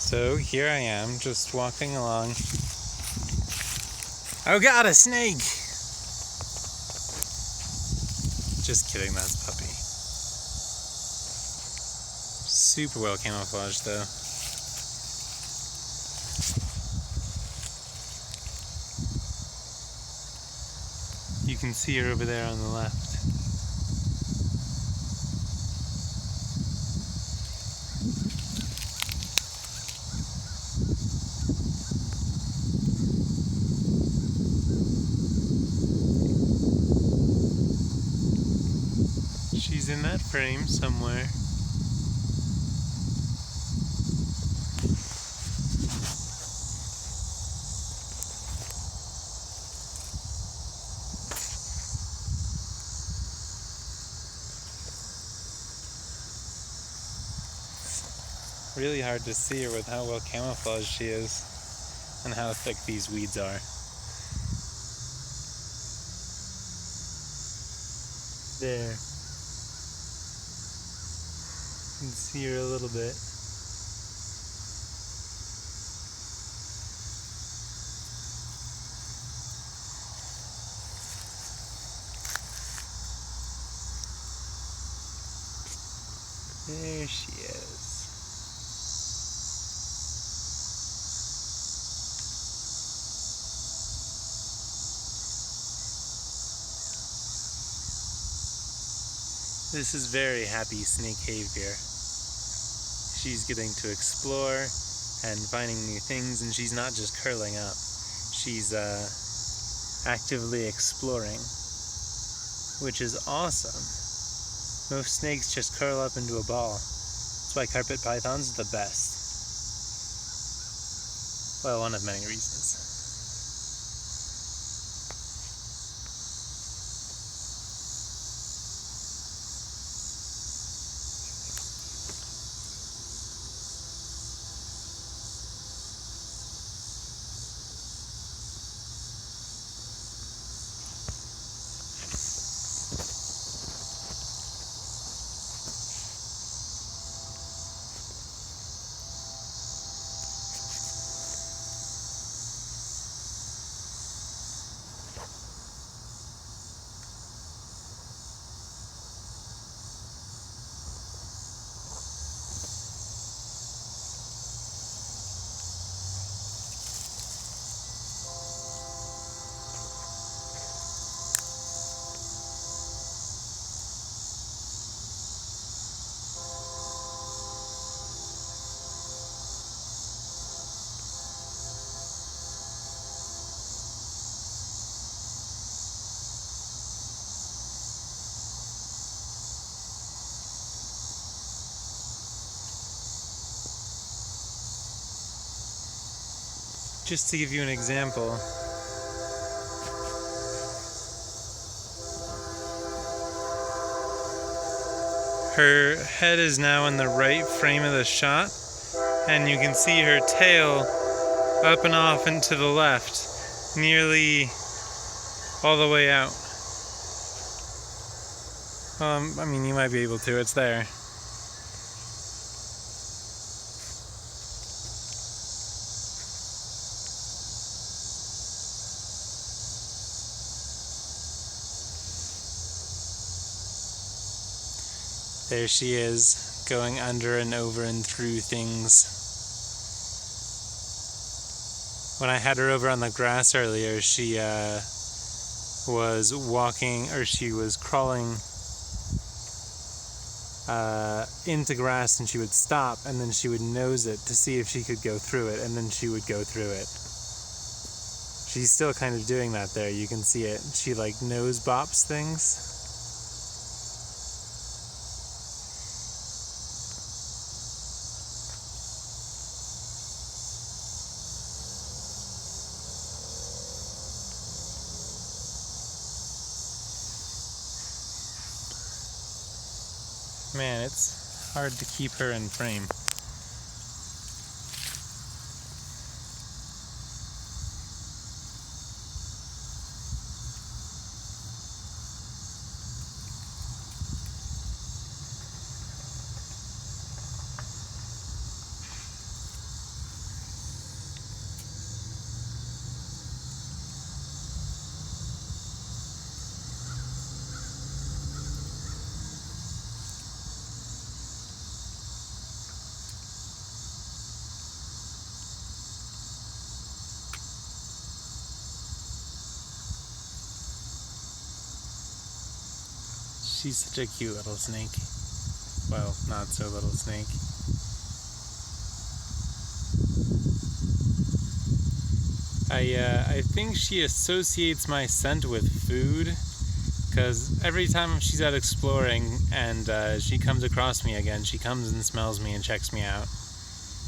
So here I am, just walking along. Oh god, a snake! Just kidding, that's Puppy. Super well camouflaged though. You can see her over there on the left. She's in that frame somewhere. Really hard to see her with how well camouflaged she is and how thick these weeds are. There. You can see her a little bit. There she is. This is very happy Snake Cave here. She's getting to explore and finding new things, and she's not just curling up. She's actively exploring, which is awesome. Most snakes just curl up into a ball. That's why carpet pythons are the best. Well, one of many reasons. Just to give you an example, her head is now in the right frame of the shot, and you can see her tail up and off and to the left, nearly all the way out. I mean, you might be able to, it's there. There she is, going under and over and through things. When I had her over on the grass earlier, she was walking, or she was crawling into grass, and she would stop, and then she would nose it to see if she could go through it, and then she would go through it. She's still kind of doing that there, you can see it. She like nose bops things. Man, it's hard to keep her in frame. She's such a cute little snake. Well, not so little snake. I think she associates my scent with food, because every time she's out exploring and she comes across me again, she comes and smells me and checks me out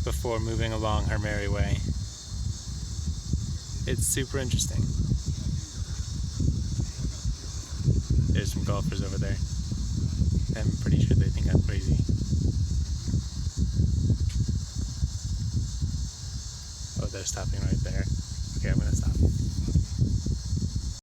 before moving along her merry way. It's super interesting. There's some golfers over there. I'm pretty sure they think I'm crazy. Oh, they're stopping right there. Okay, I'm gonna stop.